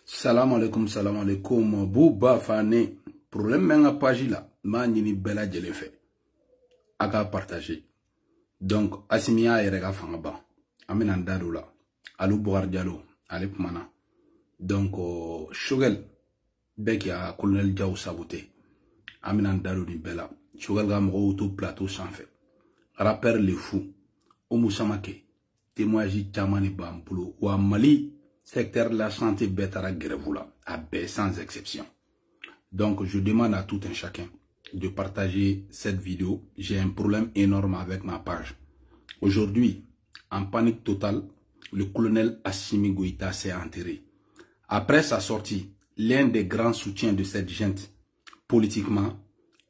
Salam alaikum. Bouba Fane. Problème menga page là. Manini bella jelefe. Aga partager. Donc, Assimia et Rega Fangaba. Amen Dadoula. Alou Bouhar Diallo. Alep Mana. Donc, Shogel. Bekia Colonel Diaw Saboté. Amen Dado di Bella. Shogel Gamro auto plateau sans fait. Rappel les fous. Omusamake. Témoignage Chamani Bampulo. Ou à Mali. Secteur de la santé bétara grève à baie sans exception. Donc je demande à tout un chacun de partager cette vidéo. J'ai un problème énorme avec ma page. Aujourd'hui, en panique totale, le colonel Assimi Goïta s'est enterré. Après sa sortie, l'un des grands soutiens de cette gente politiquement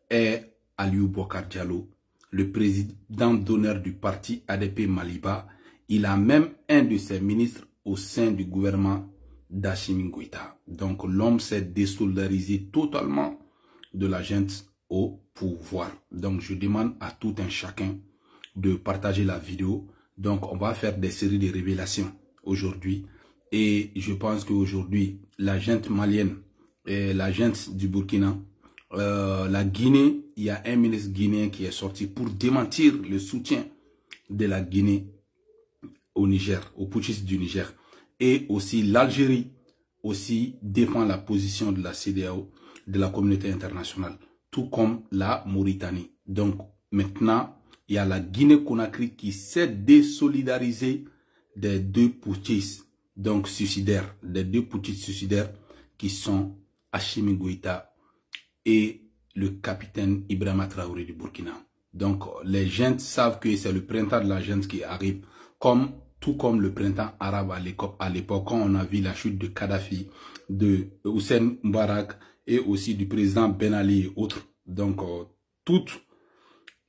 est Aliou Bokar Diallo, le président d'honneur du parti ADP Maliba. Il a même un de ses ministres au sein du gouvernement d'Assimi Goïta. Donc l'homme s'est désolidarisé totalement de la gente au pouvoir. Donc je demande à tout un chacun de partager la vidéo. Donc on va faire des séries de révélations aujourd'hui. Et je pense qu'aujourd'hui, la gente malienne et la gente du Burkina, la Guinée, il y a un ministre guinéen qui est sorti pour démentir le soutien de la Guinée au Niger, aux putschistes du Niger. Et aussi l'Algérie aussi défend la position de la CEDEAO, de la communauté internationale, tout comme la Mauritanie. Donc maintenant, il y a la Guinée-Conakry qui s'est désolidarisée des deux putschistes, donc suicidaires, des deux putschistes suicidaires qui sont Assimi Goïta et le capitaine Ibrahima Traoré du Burkina. Donc les gens savent que c'est le printemps de la gente qui arrive, tout comme le printemps arabe à l'époque, quand on a vu la chute de Kadhafi, de Hussein Moubarak et aussi du président Ben Ali et autres. Donc, toute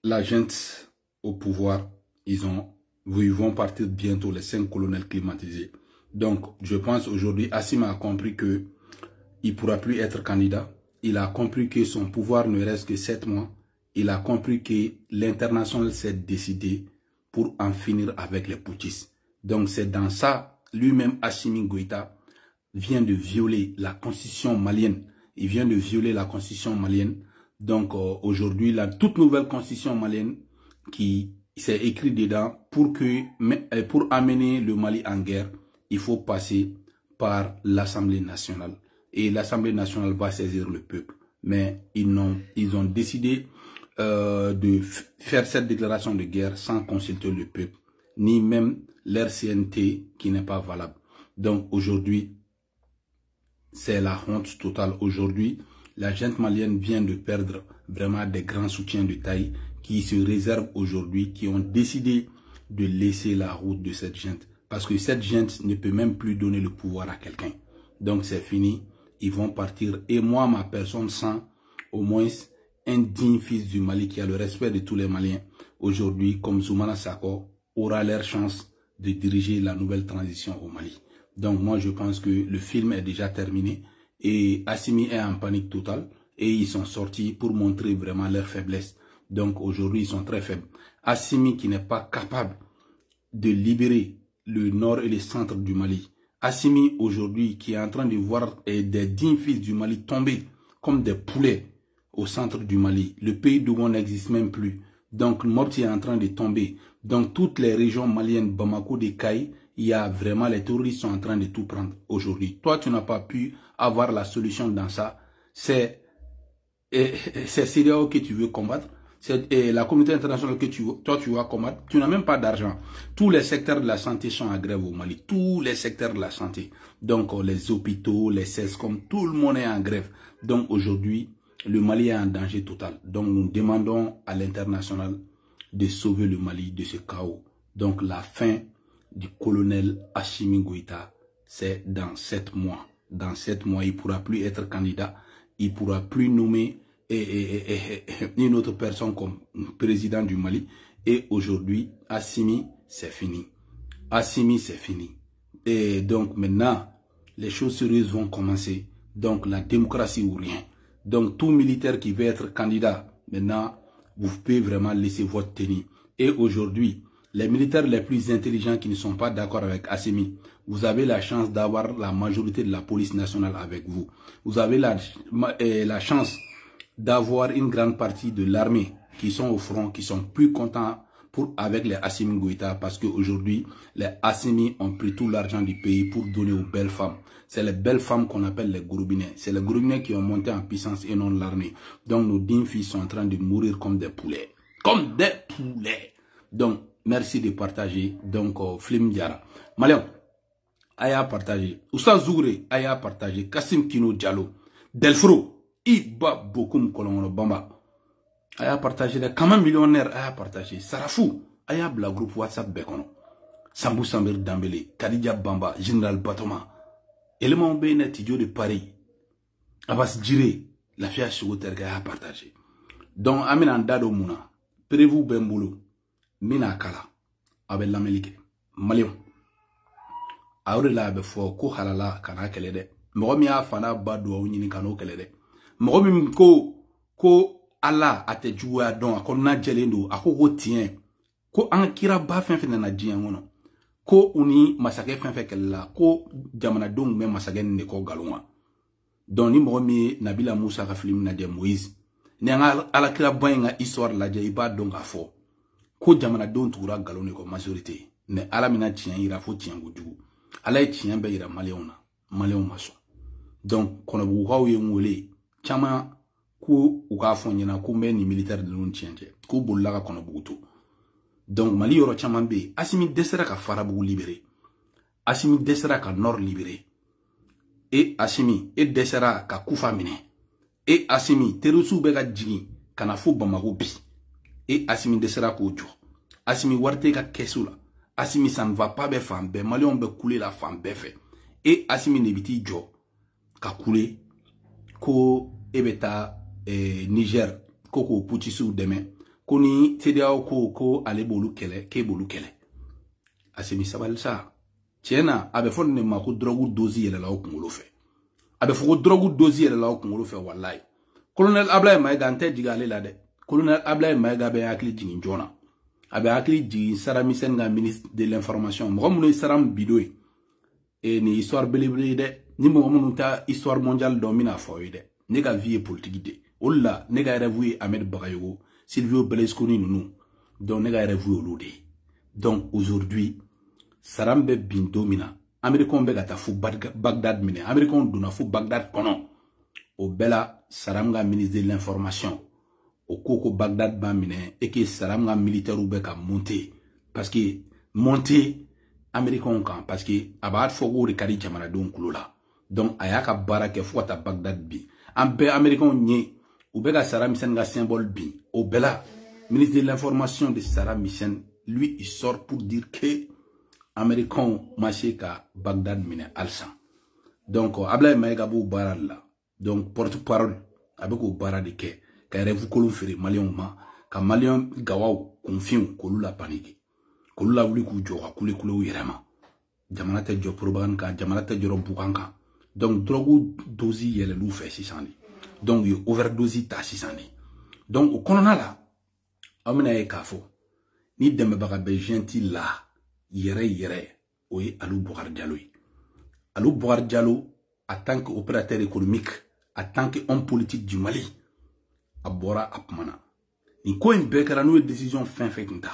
la gente au pouvoir, ils vont partir bientôt, les 5 colonels climatisés. Donc, je pense aujourd'hui, Assimi a compris que il pourra plus être candidat. Il a compris que son pouvoir ne reste que 7 mois. Il a compris que l'international s'est décidé pour en finir avec les putschistes. Donc c'est dans ça, lui-même Assimi Goïta vient de violer la constitution malienne. Il vient de violer la constitution malienne. Donc aujourd'hui, la toute nouvelle constitution malienne qui s'est écrit dedans pour amener le Mali en guerre, il faut passer par l'Assemblée nationale. Et l'Assemblée nationale va saisir le peuple. Mais ils ont décidé de faire cette déclaration de guerre sans consulter le peuple, ni même l'RCNT qui n'est pas valable. Donc aujourd'hui, c'est la honte totale. Aujourd'hui, la gente malienne vient de perdre vraiment des grands soutiens de taille qui se réservent aujourd'hui, qui ont décidé de laisser la route de cette gente. Parce que cette gente ne peut même plus donner le pouvoir à quelqu'un. Donc c'est fini, ils vont partir. Et moi, ma personne, sans au moins un digne fils du Mali qui a le respect de tous les Maliens, aujourd'hui, comme Zoumana Sako, aura leur chance de diriger la nouvelle transition au Mali. Donc moi je pense que le film est déjà terminé et Assimi est en panique totale et ils sont sortis pour montrer vraiment leur faiblesse. Donc aujourd'hui ils sont très faibles. Assimi qui n'est pas capable de libérer le nord et le centre du Mali. Assimi aujourd'hui qui est en train de voir des dignes fils du Mali tomber comme des poulets au centre du Mali. Le pays d'Ogon n'existe même plus. Donc Mopti est en train de tomber. Dans toutes les régions maliennes, Bamako, des Caï, il y a vraiment les terroristes sont en train de tout prendre aujourd'hui. Toi, tu n'as pas pu avoir la solution dans ça. C'est CEDEAO que tu veux combattre. C'est la communauté internationale que toi tu vas combattre. Tu n'as même pas d'argent. Tous les secteurs de la santé sont en grève au Mali. Tous les secteurs de la santé. Donc les hôpitaux, les CESCOM, tout le monde est en grève. Donc aujourd'hui, le Mali est en danger total. Donc nous demandons à l'international de sauver le Mali de ce chaos. Donc la fin du colonel Assimi Goïta, c'est dans 7 mois. Dans 7 mois, il ne pourra plus être candidat. Il ne pourra plus nommer une autre personne comme président du Mali. Et aujourd'hui, Assimi, c'est fini. Assimi, c'est fini. Et donc maintenant, les choses sérieuses vont commencer. Donc la démocratie ou rien. Donc tout militaire qui veut être candidat, maintenant, vous pouvez vraiment laisser votre tenue. Et aujourd'hui, les militaires les plus intelligents qui ne sont pas d'accord avec Assimi Vous avez la chance d'avoir la majorité de la police nationale avec vous. Vous avez la chance d'avoir une grande partie de l'armée qui sont au front, qui sont plus contents avec les Assimi Goïta, parce qu'aujourd'hui, les Assimi ont pris tout l'argent du pays pour donner aux belles femmes. C'est les belles femmes qu'on appelle les Gouroubinais. C'est les Gouroubinais qui ont monté en puissance et non l'armée. Donc nos dignes filles sont en train de mourir comme des poulets. Comme des poulets. Donc, merci de partager. Donc, Flim Diara. Malion, Aya partagé. Oussa Zougre, Aya partagé. Kassim Kino Diallo. Delfro, Iba Bokoum Kolongono Bamba. Aya partagé. Les Kama millionnaires, Aya partagé. Sarafou, Aya Bla groupe WhatsApp Bekono. Sambou Samir Dambele, Kadidja Bamba, Général Batoma. Élément Bénet Tidjo de Paris. Abbas Djire, la fille Chougoter Aya partagé. Donc, Amin Dado Mouna. Prévou Bemboulou. Mina Kala. Avec l'Amérique. Malion. Aure la be fo ko halala kana kele de mo mi afana ba do nyini kano kele de mo mi ko ala ate juwa don akona jelendo akoko tien ko an kira ba fen fen na dien wono ko uni masake fen fen kele la ko jamana don me masake ne ko galonwa don ni mo mi Nabila Moussa ka film na de Moïse ne ala kira ba nga histoire la je iba don ga fo ko jamana don tura galone ko majorité ne ala mina tien ira fo tien gudu ala ye tiɲɛ bɛɛ yira maliyɛnw na maliyɛnw ma sɔn donc kɔnɔbugukaw ye n wele caman ko u k'a fɔ n ɲɛna ko n bɛ nin militaire de ninnu tiɲɛ cɛ k'u bolila ka kɔnɔbugu to donc mali yɔrɔ caman bɛ yen Assimi dɛsɛra ka Farabugu libéré Assimi dɛsɛra ka Nord libéré et Assimi e dɛsɛra ka Kufa minɛ et Assimi terrorisiw bɛ ka jigin ka na fo Bamako bi et Assimi dɛsɛra k'o jɔ Assimi wari tɛ ka kɛsu la Assimi ça ne va pas be fan be Malion be couler la fan be fait et Assimi ne biti jo ka couler ko ebeta Niger ko putisu deme ko ni CEDEAO ko ale bolu kele ke bolu kele Assimi sabal sa tiena abe fon ne ma ko drogu dozi yele la okungolo fe abe fo ko drogu dozi yele la okungolo fe wallahi colonel Ablaye Maïga ante digale la de colonel Ablaye Maïga be akli jingin jona abe akli di Saram Senga ministre de l'information mo mo Saram bidoy et ni histoire belebele de ni mo mo ta histoire mondiale domina foy de ne ga vie politique de olla ne ga revu Ahmed Bagayogo Silvio Berlusconi nous donc ne ga revu olode donc aujourd'hui Saram be bin domina américain be gata fu Bagdad mine américain duna fu Bagdad kono o bela Saram ga ministre de l'information au Koko Bagdad Bamine et que Saram nga militaire ou beka monter parce que monter américain kan parce que abat fogo de kari jamana don kulola donc ayaka barake fota Bagdad bi ambe américain nye ou beka Saram Hussein nga symbole bi au bela ministre de l'information de Saram Hussein lui il sort pour dire que américain marché ka Bagdad mine alsan donc Ablaye Maïga bou baral la donc porte-parole avec au bara de ke ka revu kolon fere malien ma ka malien gawaw confiant kolu la panique kolu la wuli ku jo ka kule yirema jamana te jo propagande ka jamana te jo bukanka donc drogu dozi yele lu fe sisani donc yo overdose ta sisani donc o konona la amina e kafo ni dembe baga be gentil la yere o yi Alou Bougar Diallo Alou Bougar Diallo en tant qu'opérateur économique en tant qu'homme politique du Mali abora apmana ni ko en bekara no décision fin nta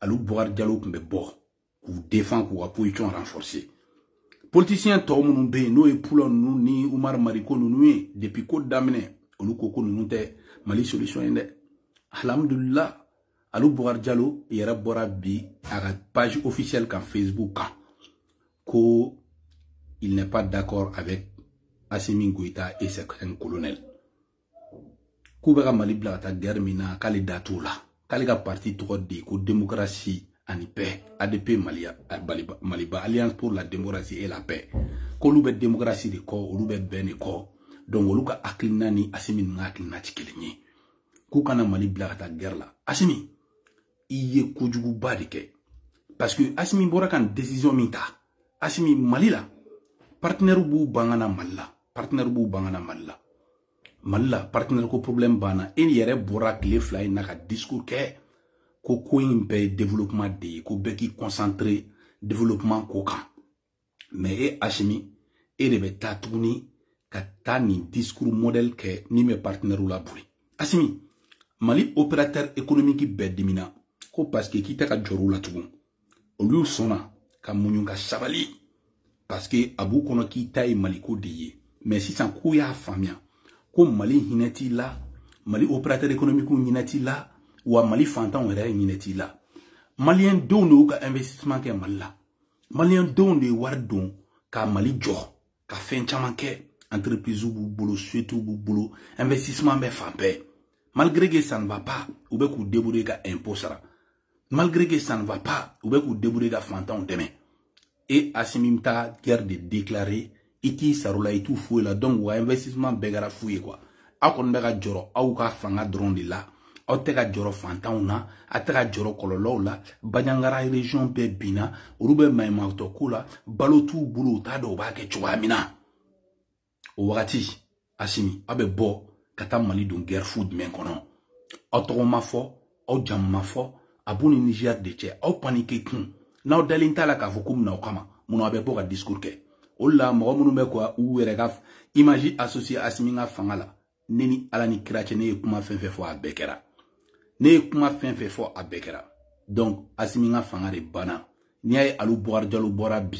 Alou Bougar Diallo kumbe bo ku défend ku position renforcée politicien to mun be no e poulon nu ni Oumar Mariko nu depuis ko damine olu ko nu te Mali solution ende alhamdulillah Alou Bougar Diallo yera bora bi à la page officielle kan Facebook ko il n'est pas d'accord avec Assimi Goïta et ses colonels Koubera Mali bla ta guerre mina kali datula kali ka parti to de ko démocratie ani paix ADP Maliba Alliance pour la démocratie et la paix ko lube démocratie de ko lube bene ko donc luka aklina ni Assimi ngaklina tikelenye ku kana Mali bla ta guerre la Assimi iye kujugu badike parce que Assimi bora kan décision minta Assimi Mali la partenaire bu bangana Malla Malla partenaire ko problème bana en yere bora clé fly na ka discours ke ko ko imbe développement de ko be ki concentrer développement ko kan mais Hachimi et de beta tourni ka ni discours modèle que ni mes partenaires ou la bouli. Assimi, Mali opérateur économique bedimina ko parce que qui ka joru la tugun. Au lieu sona ka munyunga sabali parce que abu kono ki tay Mali ko diye. Mais si sans ko ya famia ko Mali hinati la, Mali opérateur économique hinati la ou Mali fantan wera hinati la. Malien don de ka investissement ke Mali. Malien don de war don ka Mali jo ka fen chaman ke entreprise ou boulot, surtout boulot, investissement mais fait. Malgré que ça ne va pas, ou bien qu'on débrouille qu'à impôt ça. Malgré que ça ne va pas, ou bien qu'on débrouille qu'à fantan demain. Et Asimimta guerre de déclarer, iti saroula et tout foué là, donc ou investissement begara foué quoi. A kon bega joro, a ou ka fanga drone de là, a tega joro fantan na, a tega joro kololo la, banyangara région be bina, urube maima autokula, balotu boulot tado ba ke chouamina. O wakati Assimi abe bo kata Mali don guerre food men kono otogo mafo o jam mafo abuni Niger de che o panique kun na o dalinta la ka fokum na o kama muno abe bo ka discours ke o la mo munu me ko u were ga imagine associé Assimi nga fangala neni ala ni krache ne kuma fenfe fo abekera ne kuma fenfe fo abekera donc Assimi nga fangare bana ni ay alu boar jalo bora bi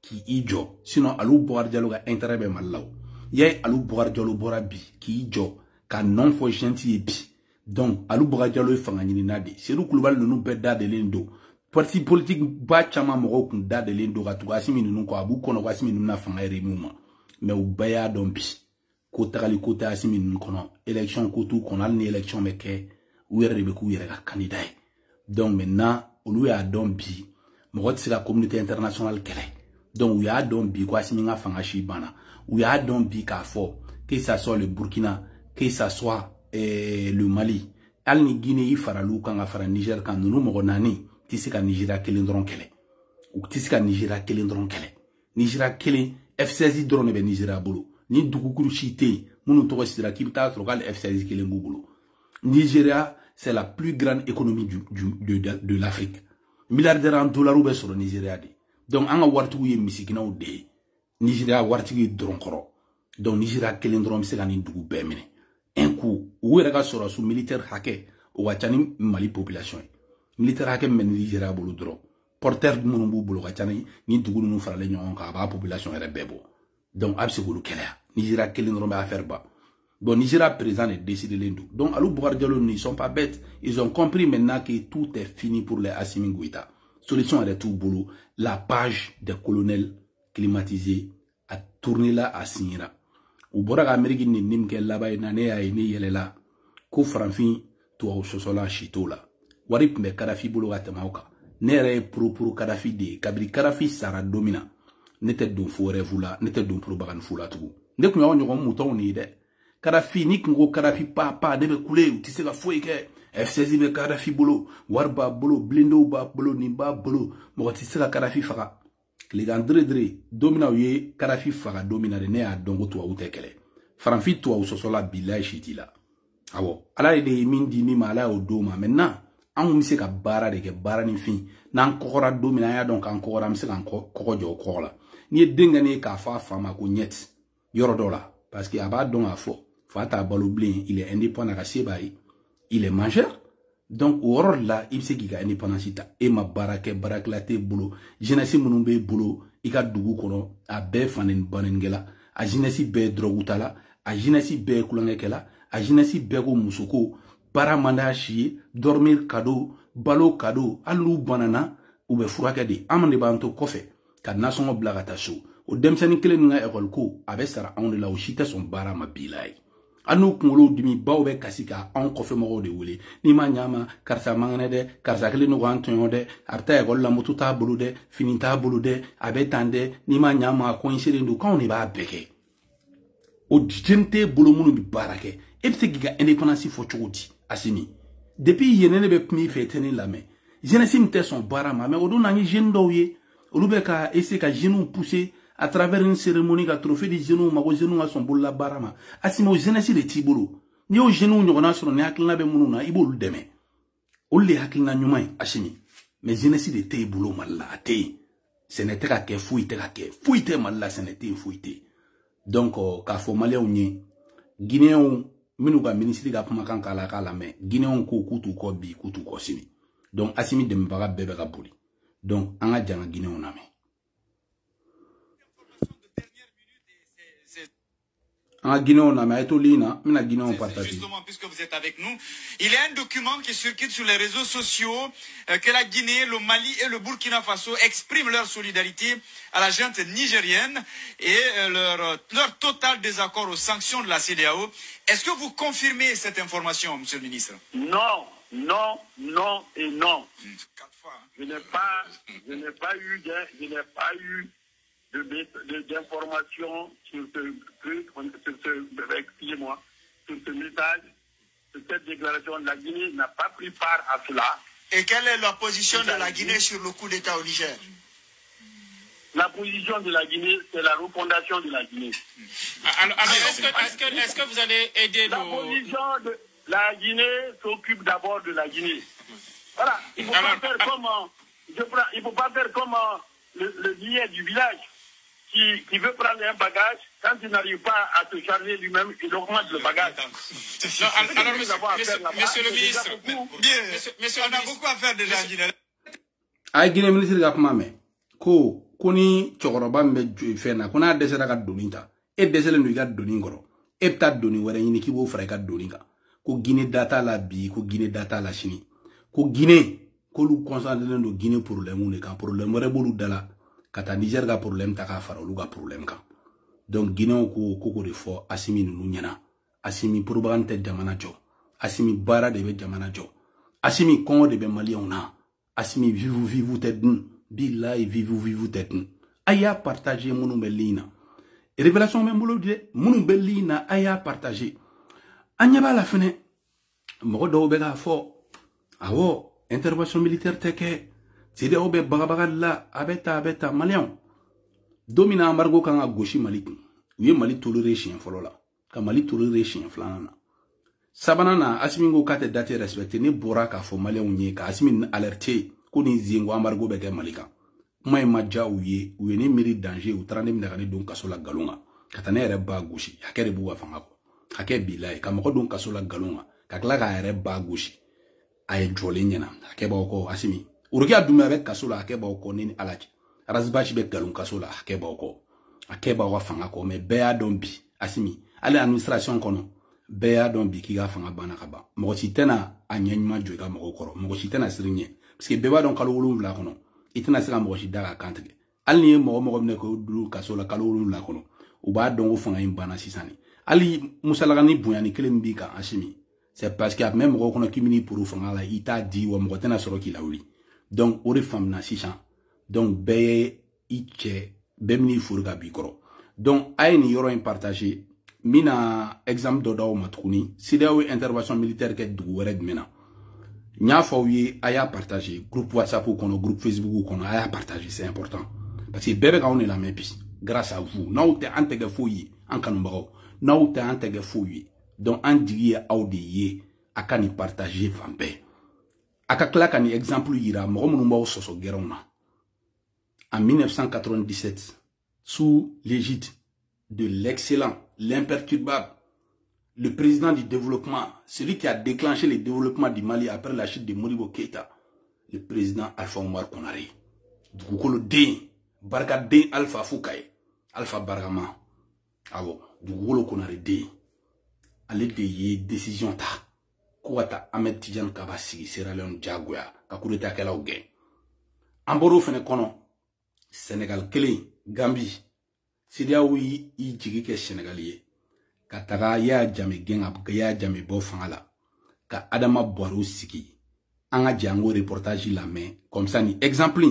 ki ijo sinon alu boar jalo ga intérêt be malaw yay alou boar jalo bora bi ki jo ka non fo gentil bi donc alou boar jalo fanga ni nadi c'est kulubal nunu bedda de lendo parti politique ba chama mo ko da de lendo ga to Assimi nunu ko abu kono ko Assimi nunu na fanga remuma mais u baya don bi ko tagali ko ta Assimi nunu kono élection ko tout kono al ni élection me ke u yere be ku yere ga candidat donc maintenant olu ya don bi mo ko la communauté internationale kele donc u ya don bi ko Assimi nga fanga shi bana où il y a donc que ça soit le Burkina, que ça soit le Mali. Al ni Guinée, il fera l'ou quand fera Niger, quand nous nous nani, tisi ka Nigeria kelendron kele. Ou tisi ka Nigeria kelendron kele. Nigeria kele, F16 drone be Nigeria bolo. Ni dugukuru chite, mounou toko sidra kibita trogal F16 kelengu bolo. Nigeria, c'est la plus grande économie de l'Afrique. Milliardaire en dollars ou be sur le Nigeria. Donc, anga wartu ye misikina ou de. Nigeria wartigi dronkoro donc Nigeria kelen dron se gani dugu bemene un coup ou rega soro su militaire hake o wachani Mali population militaire hake men Nigeria bolo dron porteur munumbu bolo wachani ni dugu nu farale nyon ka ba population era bebo donc abse golu kela Nigeria kelen dron ba faire ba bon Nigeria présent et décidé l'endo donc alou Boar Diallo ne sont pas bêtes ils ont compris maintenant que tout est fini pour les Assimi Goïta solution est tout boulot la page des colonels climatisé à tourner là à Signera. Ou Boraga Amérique ni nimke là-bas na ne ay ni yelela ko franfin to au sosola chitola. Warip me Kadhafi bolo gatamauka. Ne re pro Kadhafi de kabri Kadhafi sara domina. Nete don fore vula, nete don propagande fula tout. Ne ko nyo mouton ni de. Kadhafi ni ngo Kadhafi pa debe couler ou tise ga foi ke F16 be Kadhafi bolo, warba bolo, blindo ba bolo ni ba bolo, mo tise ga Kadhafi faka. Les gars domina ye Kadhafi faga domina de ne a dongo to ou tekele franfi to ou sosola bilay shitila awo ala de mindi ni mala o doma maintenant an mi se ka bara de ke bara ni fin nan kokora domina ya donc an kokora mi se kan kokojo kola ni denga ne ka fa fama ko nyet yoro dola parce que aba don afo fata balo blin il est indépendant ka sebai il est majeur. Donc, au rôle là, il sait qu'il a une indépendance. Et ma barake boulot. Jeunesse mounumbe boulot. Il a dougu kono. A be fanen banengela. A jeunesse be drogutala. A jeunesse be kulangekela. A jeunesse be go musoko. Para manda chier. Dormir cadeau. Balo cadeau. Alou banana. Ou be furakade. Amande banto kofe. Ka nasongo blagata show. O demsani kele nga ekol ko. Abe sara on la o chita son bara ma bilay. Anou kungolo dimi baobe kasika an kofe mo de wuli ni ma nyama karsa mangane de karsa kele no ganton de arta e golla mutu ta bulude finita bulude abetande ni ma nyama ko insire ndu kan ni ba beke o jente bulu munu bi barake e bse giga indépendance fo chogoti Assimi depuis yenene be pmi feteni lame jeunesse mte son barama mais odo na ni jeune doye olube ka essayer ka jeune pousser à travers une cérémonie qui a trophée des genoux, ma genoux à son boule la barama. Assimi, au jeunesse de Tibolo. Ni au genou, n'y a sur ne haklina be mouna, ibol deme. Ou le haklina nyumai, Assimi. Mais jeunesse de Tibolo, malade. ce n'était qu'à que fouille mal ce n'était fouille. Donc k'a fɔ malien nye Guinéen minnu ka ministre ka kuma kan kala mais Guinéen ko kutu ko bi kutu ko sini. Donc Assimi Dembaba bebe ka boli. Donc an ka janga Guinéen na me. Justement, puisque vous êtes avec nous, il y a un document qui circule sur les réseaux sociaux que la Guinée, le Mali et le Burkina Faso expriment leur solidarité à la junte nigérienne et leur total désaccord aux sanctions de la CEDEAO. Est-ce que vous confirmez cette information, monsieur le ministre? Non, non, non et non. 4 fois. Je n'ai pas eu d'informations sur ce message, sur cette déclaration. La Guinée n'a pas pris part à cela. Et quelle est la position de la Guinée sur le coup d'État au Niger? La position de la Guinée, c'est la refondation de la Guinée. Alors est-ce que vous allez aider La position de la Guinée s'occupe d'abord de la Guinée. Voilà, il ne faut pas faire comme le Guinéen du village qui veut prendre un bagage, quand il n'arrive pas à se charger lui-même, il augmente le bagage. Alors, monsieur le ministre, on a beaucoup à faire déjà. Ay Guinée ministre ga kuma me ko ni chokoroba me fena ko na desera ka doninta e desele no ga doningoro e pta doni wara yini ki bo fra ka doninga ko Guinée data la bi ko Guinée data la chini ko Guinée ko lu concentré no Guinée problème ne ka problème re bolu dala kata Niger ga problème ta ka fara lu ga problème ka donc Guinée ko de fo Assimi nu nyana Assimi propagande jamana jo Assimi bara de be jamana jo Assimi Congo de be malien na Assimi vivu tedun billahi vivu tedun aya partager munu belina révélation même bolo de munu belina aya partager anyaba la fene mo do be ga fo awo intervention militaire teke c'est de obe bagabaga la abeta malien domina embargo kan a gauche Mali oui Mali toléré chien folo la ka Mali toléré chien flana sabana na Assimi ngo kate date respecté ni bora ka fo malien unye ka Assimi alerté ko ni zingo embargo be ke Malika may maja uye ni miri danger u trande mi nakani don kaso la galonga katane ere ba gauche hakere bu wafanga ko hake bilay ka mo don kaso la galonga ka kla ka ere ba gauche ay jole nyena hake ba ko Assimi uruki aduma avec kaso la hake ba ko ni alaji razbashi be galon kaso la hake ba ko hake ba wafanga ko me be adombi Assimi ale administration kono be adombi ki ga fanga bana kaba mo ci tena anyanyma joga mo ko mo ci tena sirnye parce que beba don kalo wolum la kono itena sira mo ci daga kantige ali mo ne ko du kaso la kalo wolum la kono u ba don fanga imbana sisani ali musalagani buyani kelembi ka Assimi c'est parce que même mo kono kimini pour fanga la ita di wo mo tena soro ki lawli donc ori famna sisan donc be iche bemni furga bikoro donc ay ni yoro en partager mina exemple do daw matkuni CEDEAO intervention militaire ke dugu wéré mena nya fawye aya partager groupe WhatsApp ou kono groupe Facebook ou kono aya partager c'est important parce que bébé ka on est la même piste grâce à vous naoute antege foyi an kanu bago naoute antege foyi donc an digi audi akani partager fambe akakla kani exemple yira mo munu mbaw soso gerona en 1997 sous l'égide de l'excellent, l'imperturbable, le président du développement, celui qui a déclenché le développement du Mali après la chute de Modibo Keïta, le président Alpha Omar Konaré. Dugukolo Den, Barka Den Alpha Foukaye, Alpha Bargama, awo, Dugukolo Konaré Den, allez de décision ta, Kouata Ahmed Tidiane Kabassi, Sierra Leone Diagoya, Kakureta Kela Ogen. Amboro Fene Kono, Sénégal Kele, Gambie, CEDEAO yi jigi ke Sénégalais ka taga ya jame genga ya jame bo fangala ka Adama Barrow sigi anga jango reportage la mais comme ça ni exemple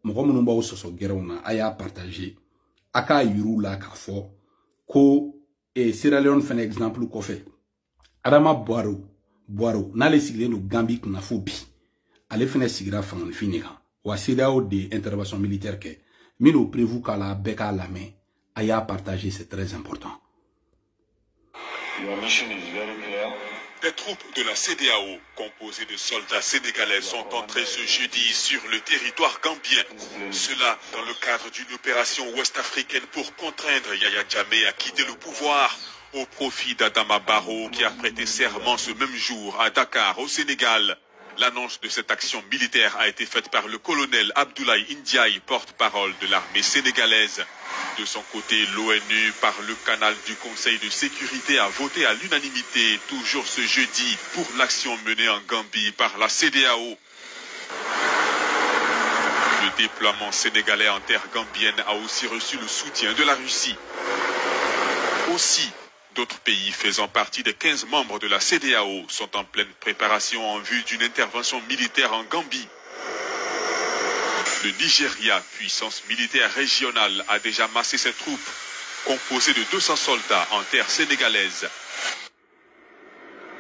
mo ko munu bawo soso gerona aya partager aka yuru la ka fo ko Sierra Leone fait exemple ko fait Adama Barrow na le sigile no Gambie na fobi ale fene sigira fangan finika wa CEDEAO de intervention militaire ke Mino prévu qu'à la beka la main, aya partager, c'est très important. Your mission is very clear. Les troupes de la CEDEAO, composées de soldats sénégalais, sont entrées ce jeudi sur le territoire gambien. Cela dans le cadre d'une opération ouest-africaine pour contraindre Yaya Jammeh à quitter le pouvoir au profit d'Adama Barrow qui a prêté serment ce même jour à Dakar, au Sénégal. L'annonce de cette action militaire a été faite par le colonel Abdoulaye Ndiaye, porte-parole de l'armée sénégalaise. De son côté, l'ONU, par le canal du Conseil de sécurité, a voté à l'unanimité, toujours ce jeudi, pour l'action menée en Gambie par la CEDEAO. Le déploiement sénégalais en terre gambienne a aussi reçu le soutien de la Russie. Aussi, d'autres pays faisant partie des 15 membres de la CEDEAO sont en pleine préparation en vue d'une intervention militaire en Gambie. Le Nigeria, puissance militaire régionale, a déjà massé ses troupes, composées de 200 soldats en terre sénégalaise.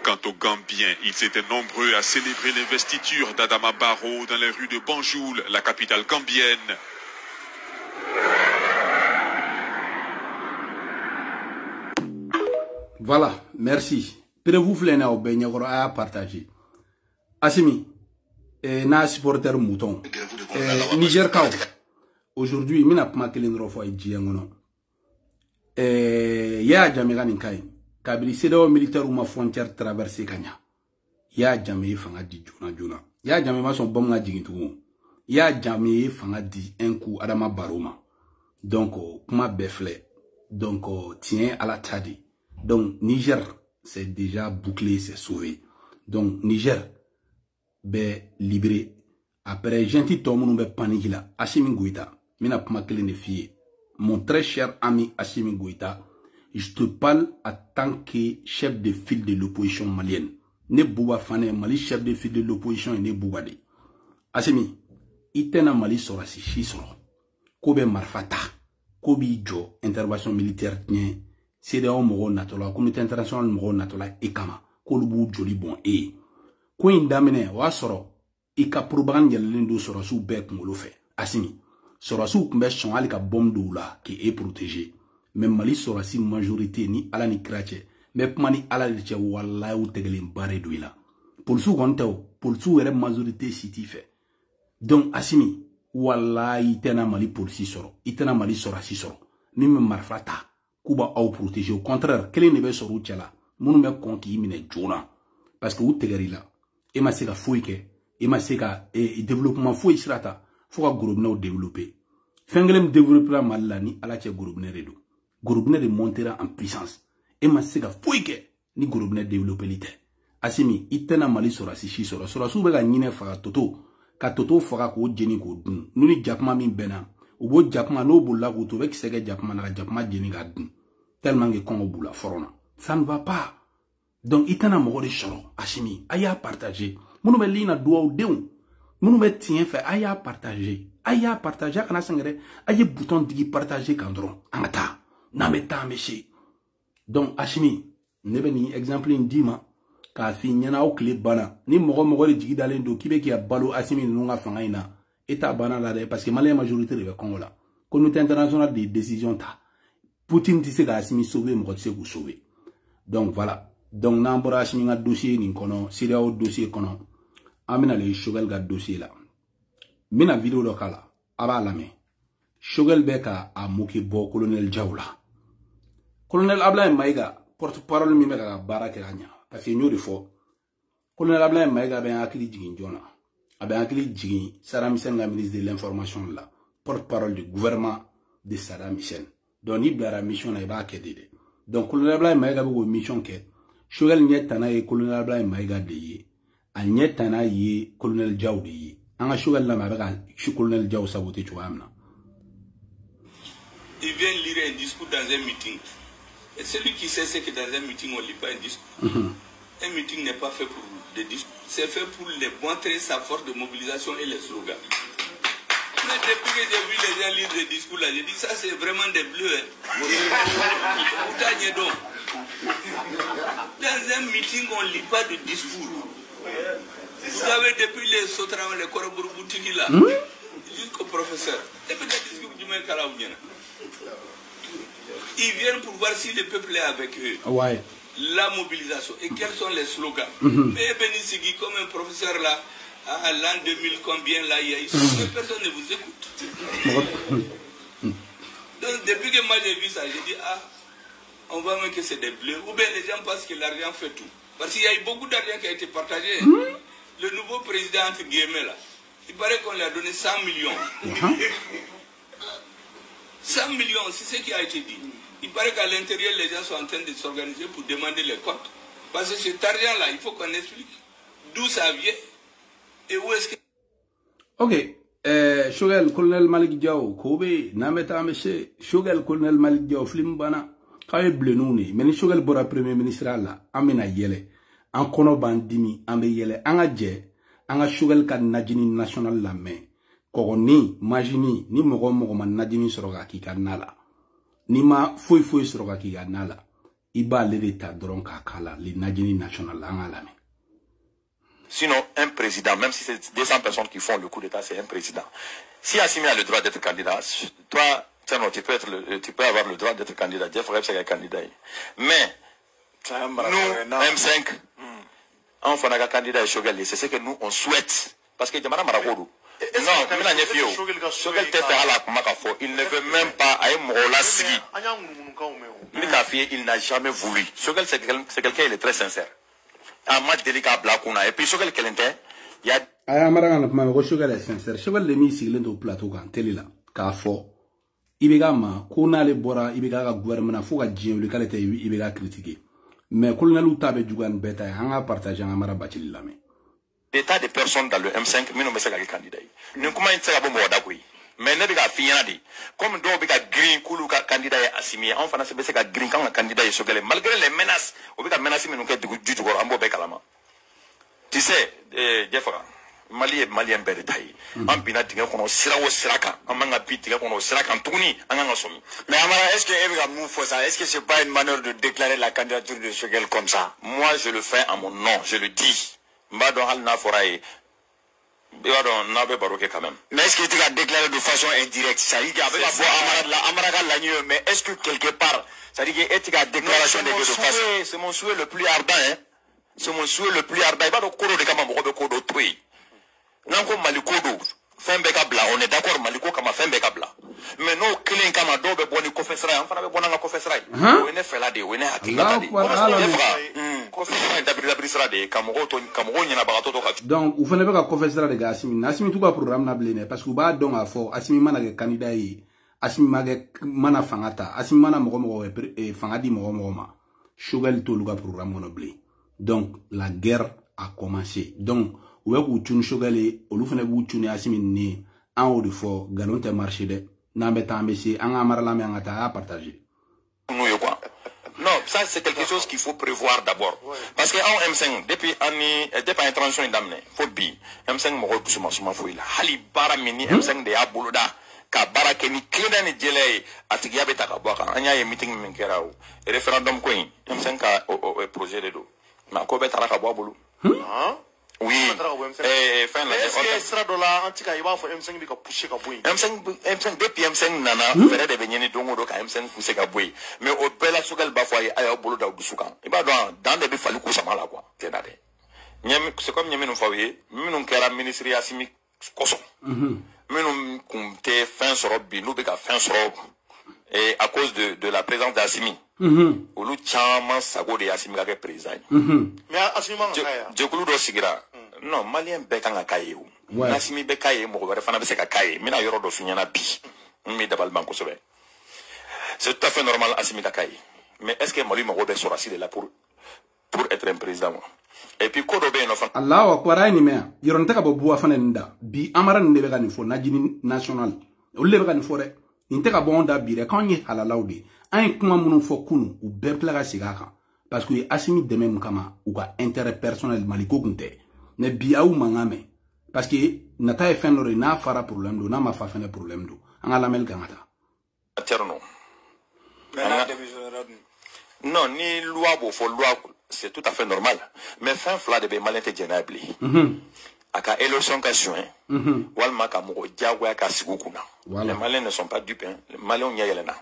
Quant aux Gambiens, ils étaient nombreux à célébrer l'investiture d'Adama Barrow dans les rues de Banjul, la capitale gambienne. Voilà, merci. Prevou flena au benyagoro a partager. Assimi, na supporter mouton. Niger Kao. Aujourd'hui, mina pma kelin rofo e jiangono. Ya Jamaica ninkai. Kabili CEDEAO militaire ou ma frontière traversée kanya. Ya Jamaica fanga di juna. Ya Jamaica son bom nga jigintu. Ya Jamaica fanga di un coup Adama Baroma. Donc, kuma befle. Donc, tiens à la tadi. Donc, Niger, c'est déjà bouclé, c'est sauvé. Donc, Niger, ben, libéré. Après, gentil Tomoun, ben, panique là. Assimi Goïta, mina pma kele fille. Mon très cher ami Assimi Goïta, je te parle en tant que chef de file de l'opposition malienne. Ne Bouba Fane, Mali, chef de file de l'opposition, et ne Bouba de. Assimi, itena Mali sora si chisoro. Kobe Marfata, Kobi Jo, intervention militaire, tien. CEDEAO mogo natola, communauté internationale mogo natola ekama, kolubu joli bon e. Ko indamene wa soro, ika propagande yalendo soro sou bek molofe. Asimi, soro sou kumbe son ali ka bom doula qui est protégé. Même Mali soro si majorité ni ala ni krache, mais pmani ala liche wallahi ou tegelin bare douila. Pour sou konteo, pour sou ere majorité siti fait. Donc Asimi, wallahi itena Mali pour si soro, itena Mali soro si soro. Ni me marfata. Kuba au protéger. Au contraire, quel est le sur route là? Mon me conquis mine jona. Parce que vous tegari là. Et ma sega fouike. Et ma sega développement fouille srata. Faut que groupe nous développer. Fengelem développer mal là ni ala che groupe ne redo. Groupe ne montera en puissance. Et ma sega fouike ni groupe ne développer l'ité. Asimi itena mali sora si chi sora sora sou bega nyine fara toto. Ka toto fara ko jeni ko dun. Nuni jakma min bena. Ubo jakma no bulla ko to bek sega jakma na jakma jeni ga dun. Tellement que qu'on boula forona. Ça ne va pas. Donc, itana mori choro, Assimi, aya partager. Mounou me lina doua ou deun. Mounou me tien fait, aya partager. Aya partager, kana sangere, aya bouton digi partager kandron. Angata, nameta meshi. Donc, Assimi, nebe ni exemple indima, ka fi nyana au clé bana. Ni moro le digi dalen do, kibe ki a balo Assimi nunga fangaina. Eta bana la de, parce que malais majorité de Congo là. Communauté internationale des décisions ta. Poutine tisse ga Assimi sauver, mo tisse vous sauver. Donc voilà. Donc n'ambora Assimi nga dossier ni kono, CEDEAO dossier kono. Amina le Choguel ga dossier là. Mina vidéo lokala, aba lame. Choguel beka a moki bo colonel Diawla. Colonel Ablaye Maïga, porte-parole mi meka barake ganya. Parce que nous de fort. Colonel Ablaye Maïga ben akili jigin jona. Aben akili jigin Saddam Hussein la ministre de l'information là. Porte-parole du gouvernement de Saddam Hussein. Donc, il y a une mission qui est faite. Donc, le colonel Ablaye Maïga a une mission qui est Choguel Nyetana et le colonel Ablaye Maïga de a Nyetana et le colonel Diaw de Anga Choguel la Maïga, le colonel Diaw saboté Chouamna. Il vient lire un discours dans un meeting. Et celui qui sait c'est que dans un meeting, on ne lit pas un discours. Un meeting n'est pas fait pour des discours. C'est fait pour les montrer sa force de mobilisation et les slogans. Mais depuis que j'ai vu les gens lire des discours là, j'ai dit ça c'est vraiment des bleus. Dans un meeting, on ne lit pas de discours. Vous savez, depuis les Sotran, les Korobourboutiki là, jusqu'au professeur, depuis le discours du Mekalaouniana, ils viennent pour voir si le peuple est avec eux. Ouais. la mobilisation. Et quels sont les slogans? Mais Benisigi, comme un professeur là, à l'an 2000, combien là, il y a eu, personne ne vous écoute. Donc, depuis que moi j'ai vu ça, j'ai dit, ah, on va voir que c'est des bleus. Ou bien les gens pensent que l'argent fait tout. Parce qu'il y a eu beaucoup d'argent qui a été partagé. Le nouveau président, entre guillemets, là, il paraît qu'on lui a donné 100 millions. 100 millions, c'est ce qui a été dit. Il paraît qu'à l'intérieur, les gens sont en train de s'organiser pour demander les comptes. Parce que cet argent-là, il faut qu'on explique d'où ça vient et où est-ce que... Ok. Shogel Colonel Malik Diaw, Kobe, Nameta Meshe, Shogel Colonel Malik Diaw, Flimbana, Kaye Blenouni, mais Shogel Bora Premier Ministre là, Amena Yele, en kono bandimi, Ambe Yele, Anga Dje, Anga Shogel Kad Nadjini National la main, Koroni, Majini, ni Mogoman Nadjini Soroga Kikanala, ni ma Fouy Soroga Kikanala, Iba l'État Dronka Kala, les Nadjini National Anga la main. Sinon, un président, même si c'est 200 personnes qui font le coup d'État, c'est un président. Si Assimi a le droit d'être candidat, toi, tu peux avoir le droit d'être candidat. Jeff Rep, c'est un candidat. Mais, nous, M5, on fait un candidat à Shogel. C'est ce que nous, on souhaite. Parce que Jamara Marakoudou. Non, il ne veut même pas à il n'a jamais voulu. Shogel, c'est quelqu'un, il est très sincère. Et puis Shogel Kelente, il y a Ayamaragan ma Shogel est sincère. Shogel le mis sur le plateau quand télé là, car fort. Ibegama, Kuna le Bora, Ibega gouvernement, Fouga Djim, le qualité Ibega critiqué. Mais Colonel Outabe Djougan Beta, Hanga partage en Amarabatil Lame. Des tas de personnes dans le M5, mais nous ne sommes pas candidats. Nous comment il s'est abonné à mais ne pas finir comme donc bika green kulu ka candidat ya Assimi en fana se be se ka green kan candidat ya Shogel malgré les menaces on bika menacer mais nous ka du jukoro ambo be kalama tu sais Jeffra malien be détail am bina dinga kono sirawo siraka amanga bitinga kono siraka tuni anga somi mais Amara est-ce que Ebra mou faut ça est-ce que c'est pas une manière de déclarer la candidature de Shogel comme ça? Moi je le fais en mon nom, je le dis mbado hal na foray. Mais est-ce que tu as déclaré de façon indirecte? Ça dit qu'avec la mais est-ce que quelque part, ça dit que tu as déclaration de façon... C'est mon souhait le plus ardent, hein. C'est mon souhait le plus ardent. Il va donc de Kamamo de Kodo Tui. Nanko Malikodo, Fembeka Bla, on est d'accord, Maliko Kama Fembeka Bla. Mais non, Killing Kama Dobe Boni Confessera, enfin, on a Confessera. On est fait là, on est à donc, vous n'avez pas confessé les gars, Assimi tout pas programme n'a blé, parce que vous avez donc à fort, Assimi mana candidat, Assimi mana fangata, Assimi mana mogomo et fangadi mogoma, Shogel tout le programme monoblé. Donc, la guerre a commencé. Donc, vous avez eu Shogel et vous avez eu Assimi né, en haut de fort, galon te marché de, n'a pas messé, en amarla mais en à partager. Non, ça c'est quelque chose qu'il faut prévoir d'abord. Parce que en M5, depuis la transition d'amener, faut bien. M5 m'a poussé ma fouille là. Hali bara mini M5 de abuluda. Ka bara keni klina ni jele atigia beta ka boka. Anya ye meeting minkera ou. Référendum coin. M5 ka projet de do. Ma ko beta ka boabulu. Oui. Est-ce que sera de la antika il va faire M5 bi ka pousser ka boy. M5 depuis M5 nana fere de benyeni dongo do ka M5 pousser ka boy. Mais au bela Shogel ba foi ay bolo da dusukan. Il va dans des falu ko sama la quoi. C'est comme nyemi no fawiye, minu kera ministre Assimi koso. Minu kumte fin sorobi, nous be ka fin sorob. Et à cause de la présence d'Assimi. Olu chama sago de Assimi ka président. Mais Assimi man kaya. Jokulu do sigira. Non, malien be kan kaye ou. Assimi be kaye mo ko fana be se ka kaye. Mina yoro do finyana bi. Mi dabal banko sobe. C'est tout à fait normal Assimi ka kaye. Mais est-ce que Mali mo be sorasi de là pour être un président? Et puis kodo be no fa Allah wa kwara ni mea yoron taka bobu wa fana nda bi amara ne be kan fo najini national o le be kan fo re inteka bonda bi re kan yi halalawde an kuma munu fo kunu u be plaga sigaka parce que Assimi de même kama ou ka intérêt personnel maliko kunte ne bi awu mangame parce que nata e fenore na fara problème do na ma fa fene problème do an ala mel gamata terno non ni loi bo fo loi c'est tout à fait normal. Mais fin fla de be malin te djenabli. Aka élection ka soin. Walma ka mo diawa ka sigukuna. Les malins ne sont pas dupes. Les malins y a yelena.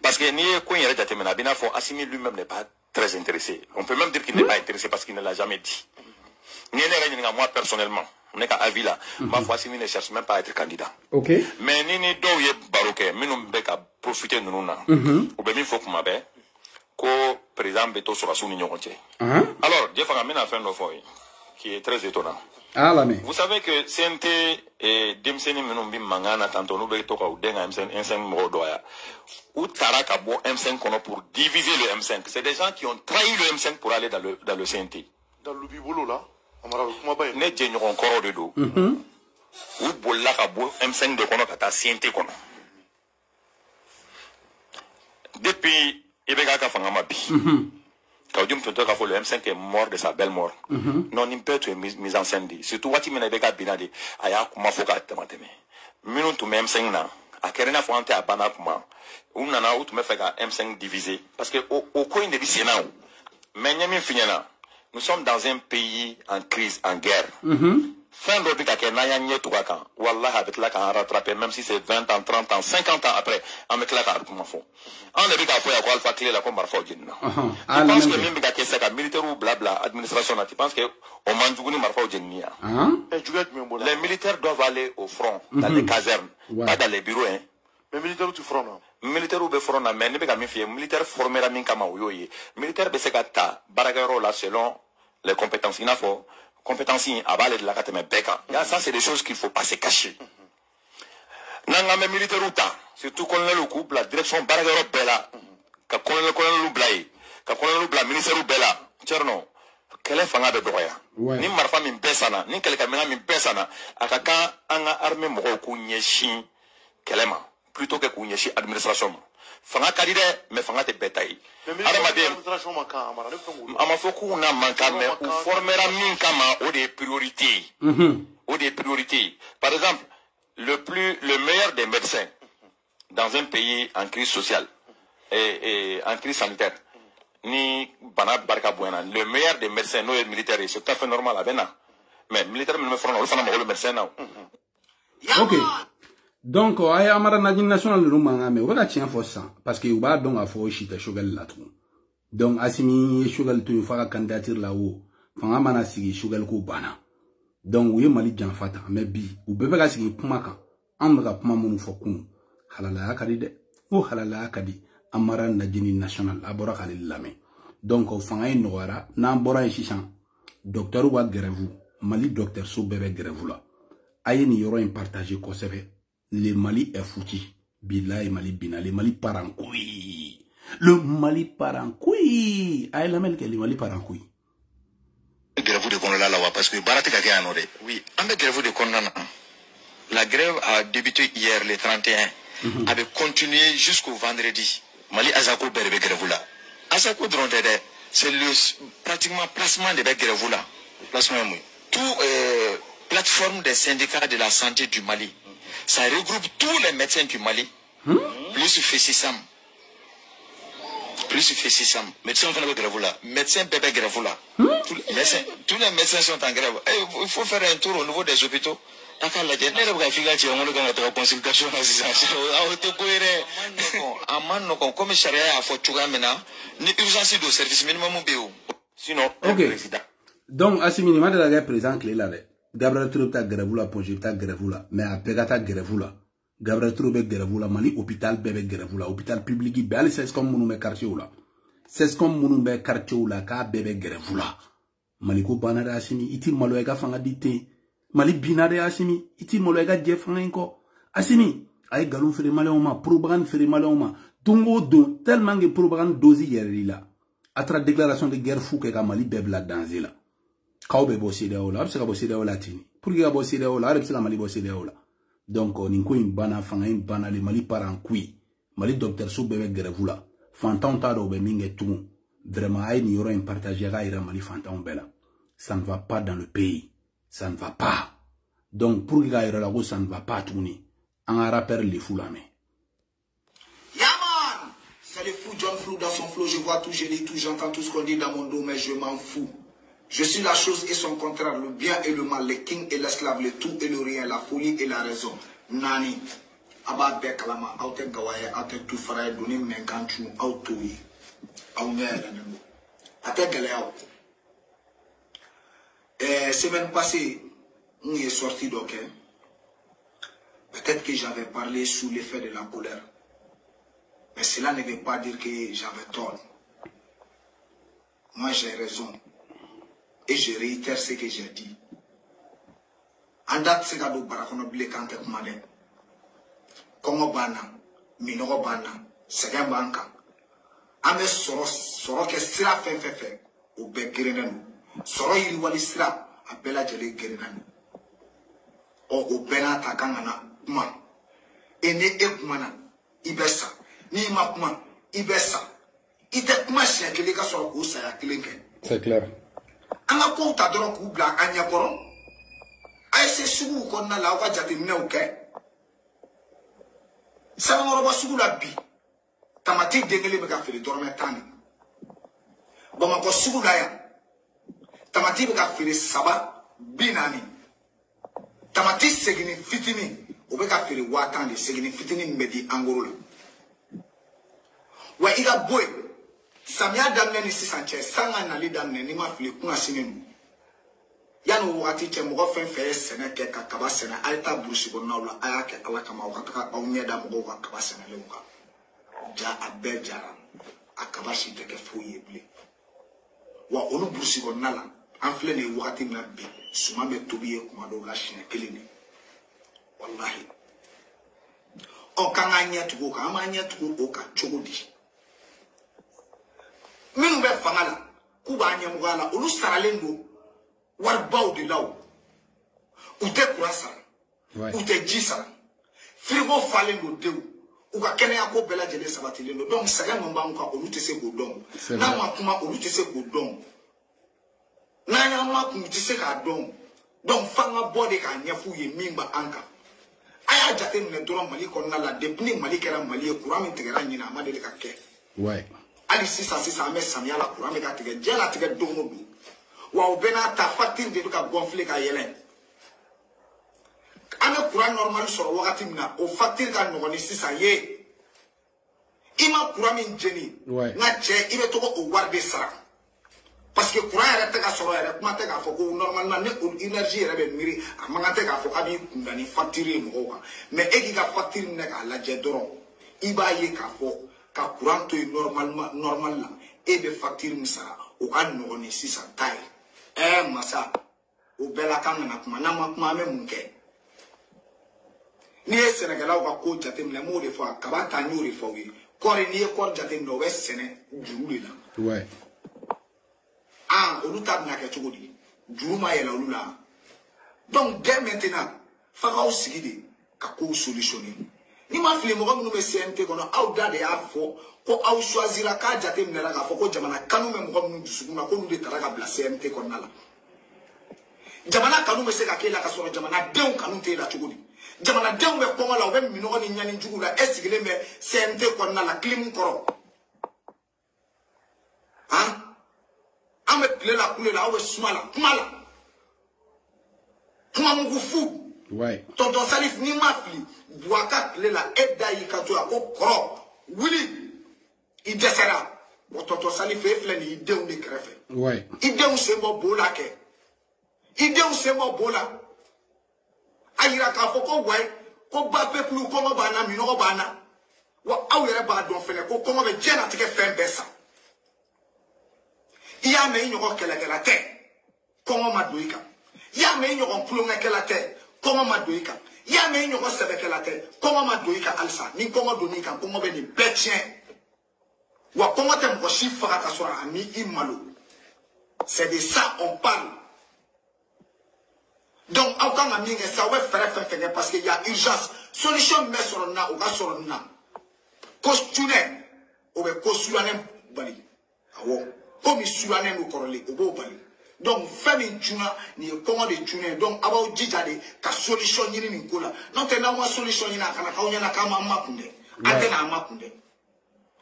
Parce que ni ko yere jatemena bina fo Assimi lui-même n'est pas très intéressé. On peut même dire qu'il n'est pas intéressé parce qu'il ne l'a jamais dit. Moi, personnellement, on est qu'à avis là. Ma foi, Assimi ne cherche même pas à être candidat. Ok. Mais Nini Douye Baroque, nous n'avons pas profité de nous. Ou bien il faut qu'on m'appelle. Que président Beto sera sous l'Union entière. Alors, Jeff Agamina a fait un fois qui est très étonnant. Vous savez que CNT et Demseni Menumbi Mangana, tantôt nous Beto Kaudenga M5 Morodoya, ou Tarakabo M5 pour diviser le M5. C'est des gens qui ont trahi le M5 pour aller dans le CNT. Dans le bibolo là, ne djenyo encore de dos. Ou bolla Kabo M5 de Kono Kata CNT Kono. Depuis Ebeka Fangamabi. Quand on dit que le M5 est mort de sa belle mort, non, il peut être mis en scène. Surtout, what il m'a dit, Binadi, Aya, comment faut qu'à te mateme. Minons tout M5 na, à Kerena Fonte à Banakuma, ou Nana, ou tu me fais un M5 divisé. Parce que au coin de l'Isséna, mais nous sommes dans un pays en crise, en guerre. Fin de l'objet à Naya Nyetouakan, Wallah avec la can rattraper, même si c'est 20 ans, 30 ans, 50 ans après, avec la can comment font. En le cas, il y a Alpha Clé, la combat fort. Tu penses que même que c'est militaire ou blabla, administration, tu penses que au Mandjouguni Marfa Genia. Les militaires doivent aller au front, dans les casernes, pas dans les bureaux. Mais militaire ou tu front là? Militaire ou be front là, mais ne pas méfier. Militaire formé la minkama ou yoye. Militaire besekata, baragaro là selon les compétences. Il faut compétences à balle de la catème beka. Ça, c'est des choses qu'il ne faut pas se cacher. Nangame militaire ou ta, surtout colonel ou couple, la direction baragaro bella, ka colonel ou blaye, ka colonel ou bla, ministère ou bella, tcherno, quel est fanga de droya? Ni marfa min besana, ni quelqu'un min besana, akaka anga armée moko kunyeshi, kelema, plutôt que kunyeshi administration. Fanga kadide, mais fanga te betaille. Administration manquant, Amafoku na manquant, mais ou formera minkama ou des priorités. Ou des priorités. Par exemple, le meilleur des médecins dans un pays en crise sociale et en crise sanitaire, ni Banat Barka Bouena, le meilleur des médecins, non militaires, c'est tout à fait normal à Bena. Mais militaire, me feront le médecin. Ok. Donc, ay amara najin national lu mangame o baka tien fo ça parce que uba donc a fo chita shogal la tout. Donc Assimi shogal to fa candidature la wo. Fanga mana sigi shogal ko bana. Donc oui mali jan fata mais bi u bebe ga sigi kuma kan am ga kuma mun fo kun halala akadi de o halala akadi amara najin national abora khalil lame. Donc fanga en noara na bora chisan docteur wa grève mali docteur so bebe grève la. Aye ni yoro en partager ko sebe. Le Mali est foutu. Bila et Mali bina. Le Mali part en couille. Le Mali part en couille. Aïe la mêle que le Mali part en couille. Grève de Konala là parce que Barate Kake a honoré. Oui, en grève de Konala. La grève a débuté hier le 31. Avait continué jusqu'au vendredi. Mali Azako Berbe grève là. Azako Drondede, c'est le pratiquement placement de grève là. Placement tout plateforme des syndicats de la santé du Mali. Ça regroupe tous les médecins du Mali, plus Fessissam. Médecins font la grève là. Médecins bébé grève là. Tous les médecins sont en grève. Il faut faire un tour au niveau des hôpitaux. Sinon, ok. Donc, Assimi, il y a présent clé là. Gabriel Touré ta grève la projet ta grève la mais a pegata grève la Gabriel Touré grève la Mali hôpital bébé grève la hôpital public be ali c'est comme mon quartier là c'est comme mon quartier là ka bébé grève la Mali ko banada Assimi iti malo ega fanga dité Mali binade Assimi iti malo ega je fanga ko Assimi ay galon fere malé ma propagande fere malé ma tungo do tellement que propagande dosi yeri là à travers déclaration de guerre fou que Mali bébé la danger là Kaube bossi de ola, abseka bossi de ola tini. Pour que bossi de ola, abseka Mali bossi de ola. Donc, ninko bana fanga bana le Mali par en kui. Mali docteur sou bebe grevula. Fantan ta do be minge tout. Vraiment, aïe ni yoro partagera ira Mali fantan bela. Ça ne va pas dans le pays. Ça ne va pas. Donc, pour que ira la go, ça ne va pas tourner. En rappel les fous la main. Yaman! C'est le fou John Flou dans son flot. Je vois tout, je lis tout, j'entends tout ce qu'on dit dans mon dos, mais je m'en fous. Je suis la chose et son contraire, le bien et le mal, le king et l'esclave, le tout et le rien, la folie et la raison. Nani, abad bekalama, aute gawaye, aute tout faraye, doni menkanchu, autoui, aunye, Semaine passée, on est sorti donc. Peut-être que j'avais parlé sous l'effet de la colère. Mais cela ne veut pas dire que j'avais tort. Moi, j'ai raison. Et je réitère ce que j'ai dit. En date, c'est que barakono bile kante kumade. Kongo bana, minogo bana, segen banka. Ame soro ke sira fe. Ou be gerenanu. Soro yiri wali sira, abela jele gerenanu. O bena takangana kuma. Ene kumana, ibesa. Ni ma kuma, ibesa. Ite kuma shia kele ka soro ko saya kelenke. C'est clair. Anga ko ta doro ku bla anya koro. Ay se sugu ko na la wa jati ne o ke. Sa ngoro ba sugu la bi. Tamati dengele be ka fere dorme tani. Bama ko sugu la ya. Tamati be ka fere saba binani. Tamati segini fitini o be ka fere watandi segini fitini mbedi angoro la. Wa iga boy samia damne ni sisanche sanga na li damne ni ma fili kuna sinenu. Yanu wakati che mgo fen fe sene ke kakaba sene alta burusi bonna wala aya ke ala kama wakata au nyeda mgo wa kakaba sene le muka. Ja abe jara akaba shi teke foye ble. Wa onu burusi bonna la anfle ne wakati na bi suma me tobiye kuma do la shine kelini. Wallahi. O kanga nyetu ko ama nyetu ko ka chogodi. Minu be fangala kuba nyamugala ulu saralendo warbaw de law ute kurasa ute jisa frigo falendo dew uka kene yako bela jele sabati lendo donc saga mamba nka olu tese go don na ma kuma olu tese go don na ya ma kuma tese ka don donc fanga body ka nyafu ye mimba anka aya jate ne doro mali ko na la depuis mali kera mali e kurami tegera nyina ma de ka ke ouais ali sisa me samia la kurami ka tege jela tege domo bi wa obena ta facture de ka gonfler ka yelen ana courant normal sur wakati mina o facture ka no ni sisa ye ima courant min jeni na che ibe to ko warde sara parce que courant era te ka soro era kuma te ka fo ko normalement ne énergie era be miri amanga te ka fo abi kundani facture mo ko mais egi ka facture ne ka la je doron iba ye ka fo ka courant to normal la e be facture misara o kan no ni sisa tai masa o bela kanga na kuma na ma me munke ni e Sénégal o ka ko jatem le mo de fo ka ba ta nyuri fo wi ko re ni e ko jatem no we sene juru la ouais olu ta na ke chogodi juru ma yela olu la donc dès maintenant fa ka o sigide ka ko solutionner ni ma file mo ko no be CNT kono aw da de ya fo ko aw choisira ka jatem ne la ka fo ko jamana kanu me mo ko no dusukuna ko no de tara ka bla CNT kono la jamana kanu me se ka kela ka so jamana dew kanu te la chogodi jamana dew me ko la o be mi no ni nyani njugula esigile me CNT kono la clim koro ame pile la kule la o be smala kumala kuma mungu fu ouais tonton Salif ni mafli buaka pile la edda yi ka to ko koro wili i desera o tonton Salif e fle ni idew ni krefe ouais idew se mo bola ke idew se mo bola ayira ka fo ko wai ko ba peplu ko mo bana mi no bana wa awere ba don fele ko mo be jena tike fen besa iya me nyoko kela te komo madoika ya me nyoko plonga kela te komo madoika ya me nyoko sebe kela te komo madoika alsa ni komo donika komo be ni betien wa komo te mo chiffre ka sora ami imalo c'est de ça on parle donc aucun ami que ça va faire parce qu'il y a urgence solution mais sur na ou ka sur na costuner ou be costuner bali awo comme suane no korole obo bali donc fami tuna ni comment de tuna donc about jijade ka solution nyini ni kola non te na wa solution nyina kana ka onya na kama makunde ante na makunde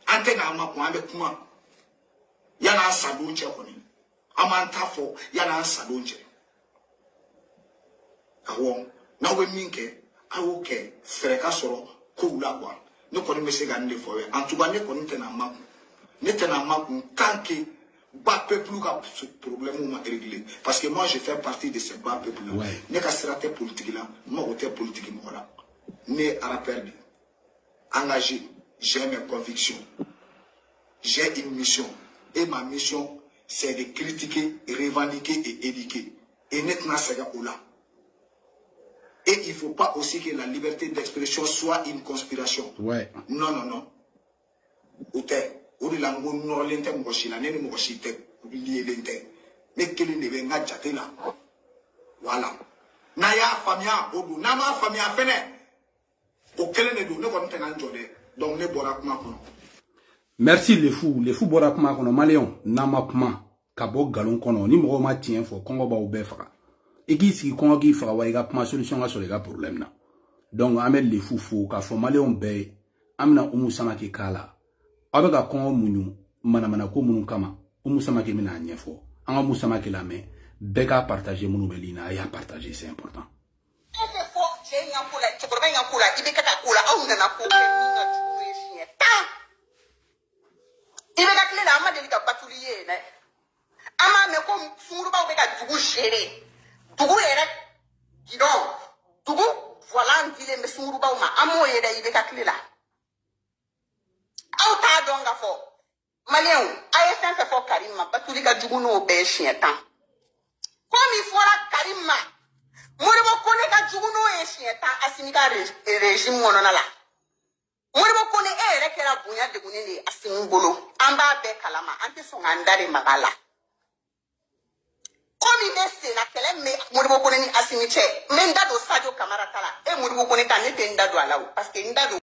ambe kuma yana asado nche koni amantafo yana asado nche awo na we minke awo ke freka soro ko ula kwa ne koni mesega nde fo we antuba ne koni te na makun ne te na makun tanki bas peuple ce problème m'a réglé. Parce que moi, je fais partie de ces bas peuples-là. Ouais. Ne qu'à sera politique là, moi, au politique, moi, là. Ne à la perdre. Engagé, j'ai mes convictions. J'ai une mission. Et ma mission, c'est de critiquer, revendiquer et éduquer. Et nettement, c'est là. Et il ne faut pas aussi que la liberté d'expression soit une conspiration. Ouais. Non, non, non. Voilà. Naya famia odu nama famia fene. Donc ne bora kuma kono. Merci les fous bora kuma kono Maléon nama kuma kabo galon kono ni mo ma tien fo Congo ba ube fara. Eki si Congo ki fara wa ega kuma solution ga sur les problème na. Donc amel les fous ka fo Maléon be amna umu sama ki kala. Abega Congo munyu mana ko munu kama umu sama ki mina nyefo. Anga umu sama ki la me bega partager munu belina ya partager c'est important. Moribo kone ka juguno e shieta asimika régime mononala. Moribo kone e rekera bunya de gunene asimungolo. Amba be kalama anti songandare magala. Komi bese na kele me moribo kone ni asimiche. Menda do sadio kamara kala. E moribo kone ka ne tenda do alaw parce que ndado